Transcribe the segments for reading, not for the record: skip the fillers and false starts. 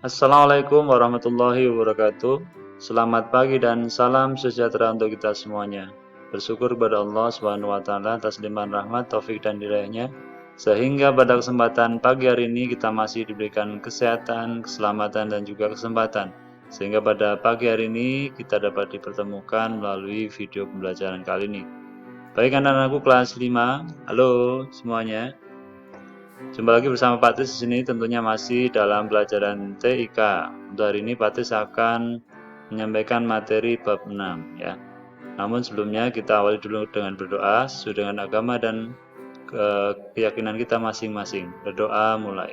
Assalamualaikum warahmatullahi wabarakatuh. Selamat pagi dan salam sejahtera untuk kita semuanya. Bersyukur kepada Allah Subhanahu wa taala atas limpahan rahmat, taufik dan hidayahnya sehingga pada kesempatan pagi hari ini kita masih diberikan kesehatan, keselamatan dan juga kesempatan sehingga pada pagi hari ini kita dapat dipertemukan melalui video pembelajaran kali ini. Baik anak-anakku kelas 5, halo semuanya. Jumpa lagi bersama Pak Tis di sini, tentunya masih dalam pelajaran TIK. Untuk hari ini Pak Tis akan menyampaikan materi bab 6 ya. Namun sebelumnya kita awali dulu dengan berdoa sesuai dengan agama dan keyakinan kita masing-masing. Berdoa mulai.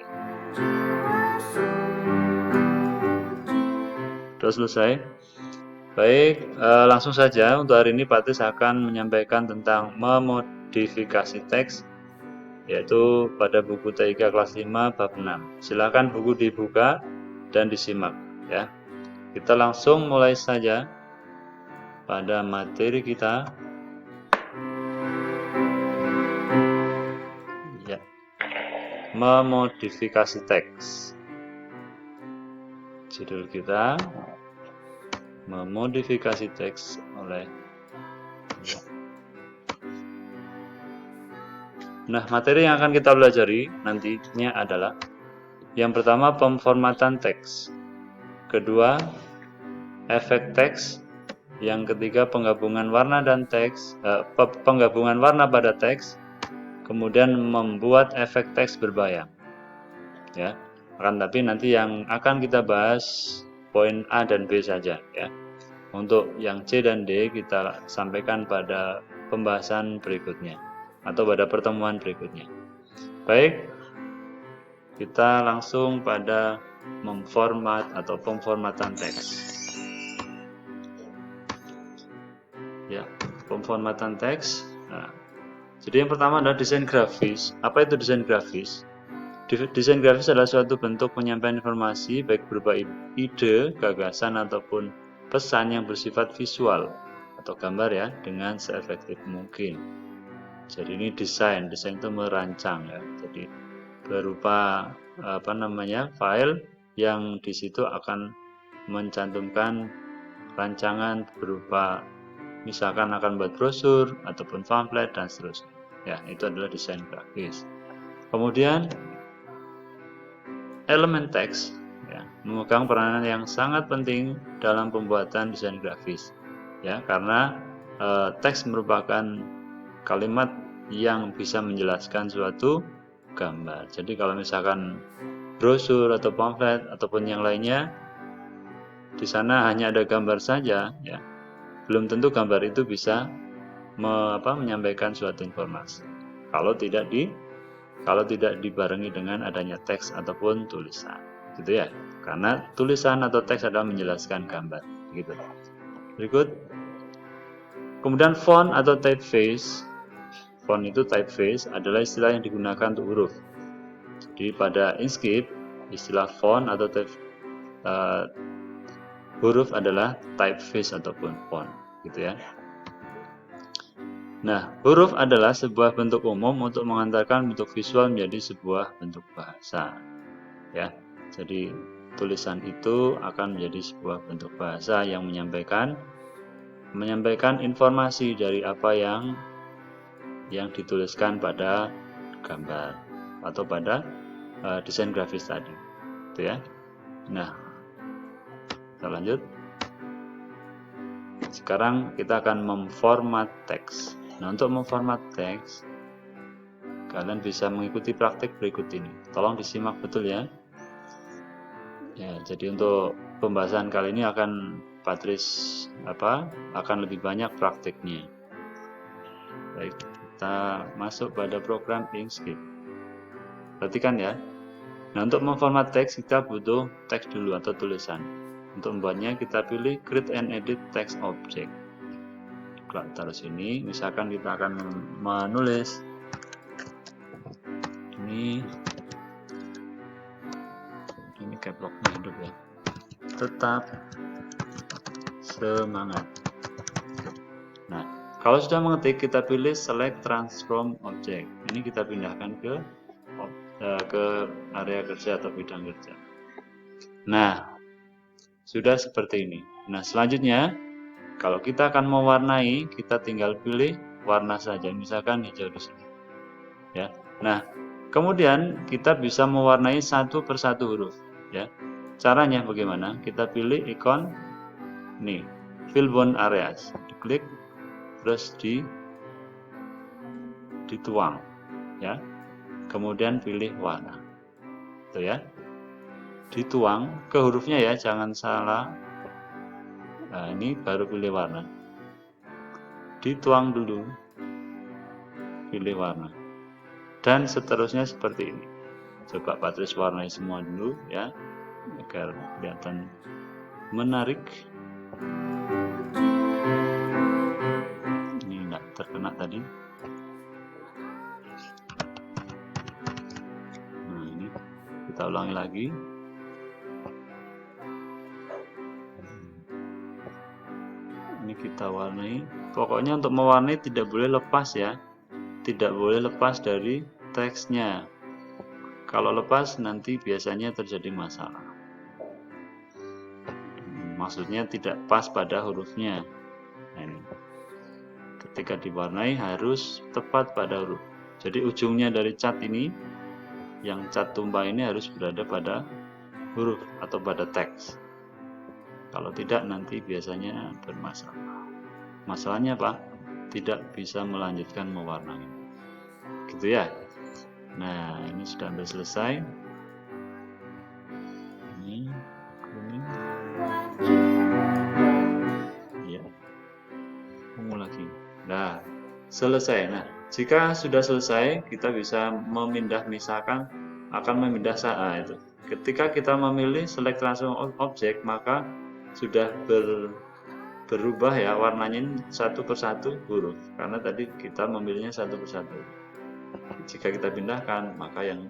Sudah selesai? Baik, langsung saja untuk hari ini Pak Tis akan menyampaikan tentang memodifikasi teks yaitu pada buku TIK kelas 5 bab 6. Silakan buku dibuka dan disimak ya. Kita langsung mulai saja pada materi kita. Ya. Memodifikasi teks. Judul kita memodifikasi teks oleh ya. Nah, materi yang akan kita pelajari nantinya adalah yang pertama pemformatan teks, kedua efek teks, yang ketiga penggabungan warna dan teks, penggabungan warna pada teks, kemudian membuat efek teks berbayang. Ya, akan tapi nanti yang akan kita bahas poin A dan B saja ya. Untuk yang C dan D kita sampaikan pada pembahasan berikutnya atau pada pertemuan berikutnya. Baik, kita langsung pada memformat atau pemformatan teks. Ya, pemformatan teks. Nah, jadi yang pertama adalah desain grafis. Apa itu desain grafis? Desain grafis adalah suatu bentuk penyampaian informasi baik berupa ide, gagasan ataupun pesan yang bersifat visual atau gambar ya dengan seefektif mungkin. Jadi ini desain itu merancang ya. Jadi berupa file yang di situ akan mencantumkan rancangan berupa misalkan akan buat brosur ataupun pamflet dan seterusnya. Ya, itu adalah desain grafis. Kemudian elemen teks ya, memegang peranan yang sangat penting dalam pembuatan desain grafis. Ya, karena teks merupakan kalimat yang bisa menjelaskan suatu gambar. Jadi kalau misalkan brosur atau pamflet ataupun yang lainnya di sana hanya ada gambar saja ya, belum tentu gambar itu bisa menyampaikan suatu informasi. Kalau tidak dibarengi dengan adanya teks ataupun tulisan, gitu ya. Karena tulisan atau teks adalah menjelaskan gambar, gitu. Berikut. Kemudian font atau typeface. Font itu typeface adalah istilah yang digunakan untuk huruf. Jadi pada Inkscape istilah font atau huruf adalah typeface ataupun font, gitu ya. Nah, huruf adalah sebuah bentuk umum untuk mengantarkan bentuk visual menjadi sebuah bentuk bahasa. Ya, jadi tulisan itu akan menjadi sebuah bentuk bahasa yang menyampaikan informasi dari apa yang dituliskan pada gambar atau pada desain grafis tadi, gitu ya. Nah, kita lanjut. Sekarang kita akan memformat teks. Nah, untuk memformat teks, kalian bisa mengikuti praktik berikut ini. Tolong disimak betul ya. Ya, jadi untuk pembahasan kali ini akan akan lebih banyak praktiknya. Baik, kita masuk pada program Inkscape. Perhatikan ya. Nah, untuk memformat teks kita butuh teks dulu atau tulisan. Untuk membuatnya kita pilih Create and Edit Text Object. Kalau taruh sini, misalkan kita akan menulis ini caplocknya hidup ya. Tetap semangat. Nah, kalau sudah mengetik kita pilih Select Transform Object. Ini kita pindahkan ke area kerja atau bidang kerja. Nah, sudah seperti ini. Nah, selanjutnya kalau kita akan mewarnai, kita tinggal pilih warna saja, misalkan hijau di sini. Ya. Nah, kemudian kita bisa mewarnai satu persatu huruf. Ya. Caranya bagaimana? Kita pilih ikon nih, fill bound areas, diklik, terus dituang, ya. Kemudian pilih warna, itu ya. Dituang ke hurufnya ya, jangan salah. Nah, ini baru pilih warna. Dituang dulu, pilih warna. Dan seterusnya seperti ini. Coba Patris warnai semua dulu ya, agar kelihatan menarik. Ini enggak terkena tadi. Nah, ini kita ulangi lagi. Ini kita warnai. Pokoknya untuk mewarnai tidak boleh lepas ya. Tidak boleh lepas dari teksnya. Kalau lepas nanti biasanya terjadi masalah. Maksudnya tidak pas pada hurufnya. Nah, ini. Ketika diwarnai harus tepat pada huruf. Jadi ujungnya dari cat ini, yang cat tumpah ini harus berada pada huruf atau pada teks. Kalau tidak nanti biasanya bermasalah. Masalahnya apa? Tidak bisa melanjutkan mewarnai. Gitu ya. Nah, ini sudah hampir selesai. Ini kuning. Ya. Ungu lagi. Nah, selesai. Nah, jika sudah selesai, kita bisa memindah, misalkan akan memindah saat itu. Ketika kita memilih select transform object, maka sudah berubah ya warnanya satu persatu huruf, karena tadi kita memilihnya satu persatu. Jika kita pindahkan, maka yang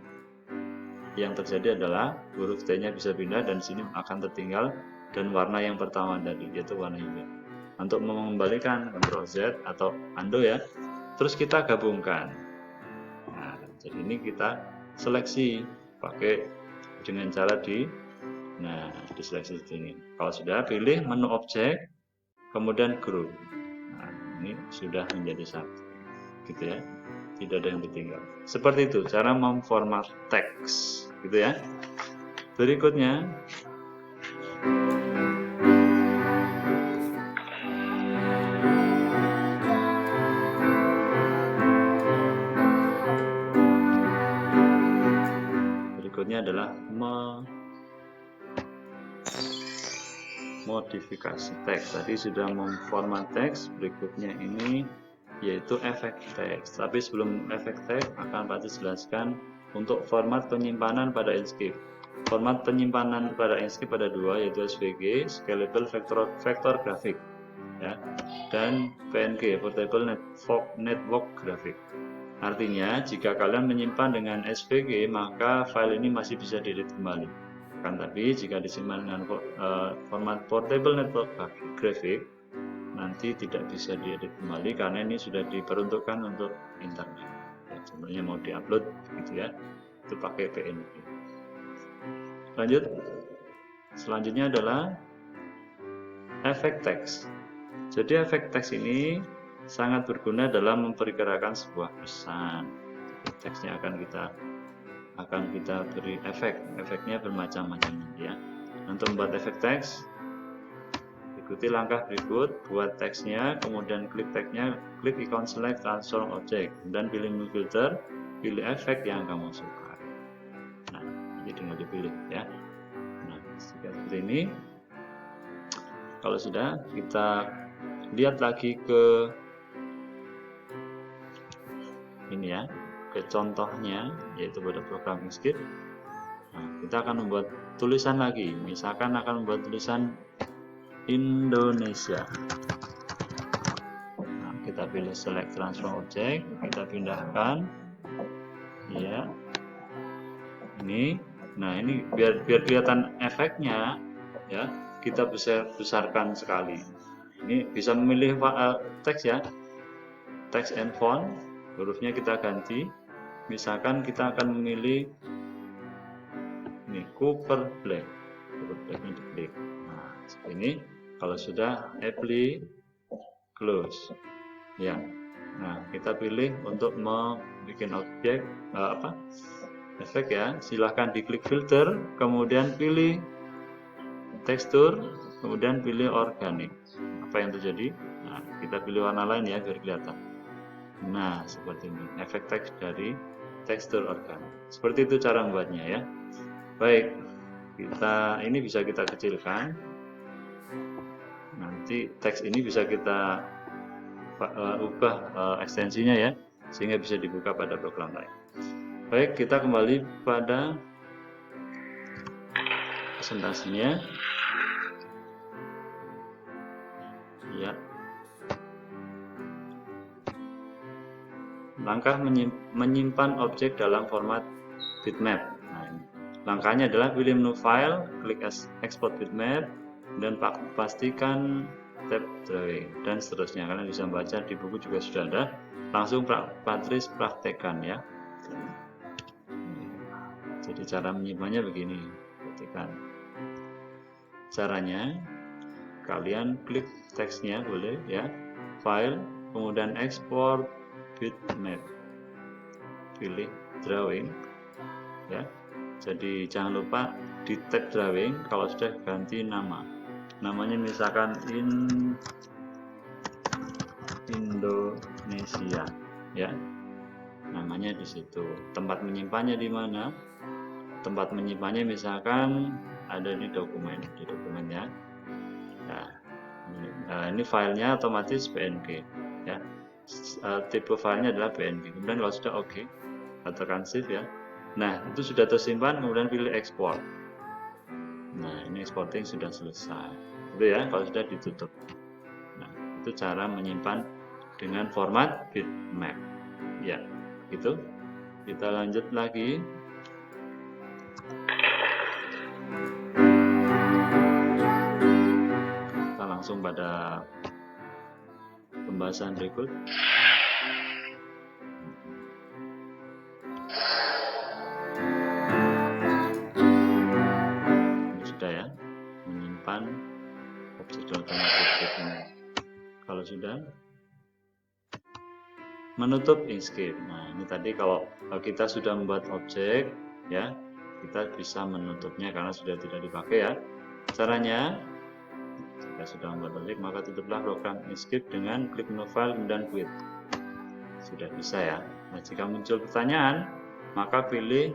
terjadi adalah huruf T-nya bisa pindah dan sini akan tertinggal dan warna yang pertama tadi yaitu warna hijau. Untuk mengembalikan Ctrl Z atau undo ya, terus kita gabungkan. Nah, jadi ini kita seleksi pakai dengan cara diseleksi sini. Kalau sudah, pilih menu objek, kemudian group. Nah, ini sudah menjadi satu, gitu ya. Tidak ada yang tertinggal. Seperti itu cara memformat teks, gitu ya. Berikutnya, adalah modifikasi teks. Tadi sudah memformat teks, berikutnya ini yaitu efek teks. Tapi sebelum efek teks akan Patris jelaskan untuk format penyimpanan pada Inkscape. Format penyimpanan pada Inkscape ada dua, yaitu SVG, Scalable Vector Graphic, ya, dan PNG, Portable Network Graphic. Artinya, jika kalian menyimpan dengan SVG, maka file ini masih bisa di-edit kembali. Tapi jika disimpan dengan format Portable Network Graphic, nanti tidak bisa diedit kembali karena ini sudah diperuntukkan untuk internet. Ya, sebenarnya mau diupload gitu ya, itu pakai PNG. Lanjut, selanjutnya adalah efek teks. Jadi efek teks ini sangat berguna dalam memperkirakan sebuah pesan. Teksnya akan kita beri efek. Efeknya bermacam-macam ya. Untuk membuat efek teks, ikuti langkah berikut, buat teksnya, kemudian klik teksnya, klik ikon select transform object, dan pilih menu filter, pilih efek yang kamu suka. Nah, jadi tinggal dipilih ya. Nah, seperti ini. Kalau sudah, kita lihat lagi ke ini ya, ke contohnya, yaitu pada program Inkscape. Nah, kita akan membuat tulisan lagi. Misalkan akan membuat tulisan Indonesia. Nah, kita pilih select transform object, kita pindahkan, ya. Ini, nah ini biar kelihatan efeknya, ya. Kita besarkan sekali. Ini bisa memilih teks ya, teks and font, hurufnya kita ganti. Misalkan kita akan memilih ini Cooper Black, ini diklik. Nah, seperti ini. Kalau sudah apply, close. Ya. Nah, kita pilih untuk membuat objek efek ya. Silahkan diklik filter, kemudian pilih tekstur, kemudian pilih organik. Apa yang terjadi? Nah, kita pilih warna lain ya biar kelihatan. Nah, seperti ini efek teks dari tekstur organik. Seperti itu cara membuatnya ya. Baik, ini bisa kita kecilkan. Nanti teks ini bisa kita ubah ekstensinya ya, sehingga bisa dibuka pada program lain. Baik, kita kembali pada presentasinya. Ya. Langkah menyimpan objek dalam format bitmap. Nah, langkahnya adalah pilih menu file, klik export bitmap, dan pastikan tab drawing dan seterusnya. Kalian bisa baca di buku juga sudah ada. Langsung Patris praktekkan ya. Jadi cara menyimpannya begini. Perhatikan. Caranya kalian klik teksnya boleh ya, file, kemudian export bitmap, pilih drawing ya. Jadi jangan lupa di tab drawing kalau sudah ganti namanya misalkan Indonesia ya, namanya di situ. Tempat menyimpannya di mana? Tempat menyimpannya misalkan ada di dokumennya. Nah, ini filenya otomatis PNG ya. Tipe filenya adalah PNG. Kemudian kalau sudah oke, tekan save ya. Nah, itu sudah tersimpan, kemudian pilih export. Nah, ini exporting sudah selesai. Itu ya, kalau sudah ditutup. Nah, itu cara menyimpan dengan format bitmap. Ya, gitu. Kita lanjut lagi. Kita langsung pada pembahasan berikut. Ini sudah ya, menyimpan objek otomatis bitmap. Kalau sudah, menutup Inkscape. Nah, ini tadi kalau kita sudah membuat objek ya, kita bisa menutupnya karena sudah tidak dipakai ya. Caranya, jika sudah membuat objek, maka tutuplah program Inkscape dengan klik menu file kemudian quit. Sudah bisa ya. Nah, jika muncul pertanyaan, maka pilih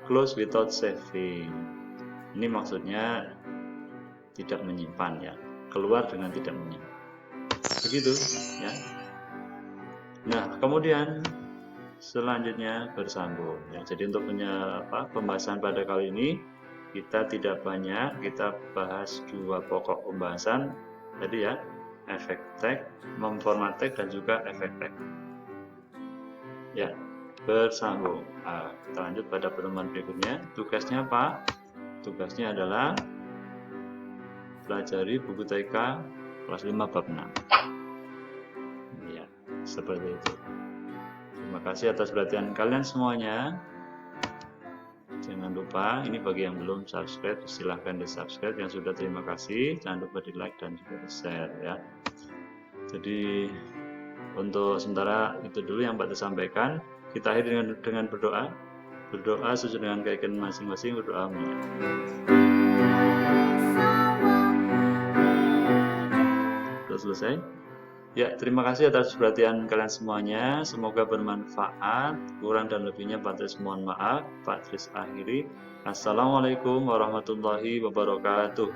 close without saving. Ini maksudnya tidak menyimpan ya, keluar dengan tidak menyimpan. Begitu ya. Nah, kemudian selanjutnya bersambung ya. Jadi untuk pembahasan pada kali ini kita tidak banyak, kita bahas dua pokok pembahasan tadi ya, efek tag, memformat tag, dan juga efek tag ya. Bersambung. Nah, kita lanjut pada pertemuan berikutnya. Tugasnya apa? Tugasnya adalah pelajari buku TK kelas 5 bab 6 ya, seperti itu. Terima kasih atas perhatian kalian semuanya. Jangan lupa, ini bagi yang belum subscribe, silahkan di subscribe. Yang sudah, terima kasih. Jangan lupa di like dan juga di share ya. Jadi untuk sementara itu dulu yang Pak sampaikan. Kita akhiri dengan berdoa. Berdoa sesuai dengan keinginan masing-masing. Berdoa. Sudah selesai. Ya, terima kasih atas perhatian kalian semuanya. Semoga bermanfaat. Kurang dan lebihnya Pak Tris mohon maaf. Pak Tris akhiri. Assalamualaikum warahmatullahi wabarakatuh.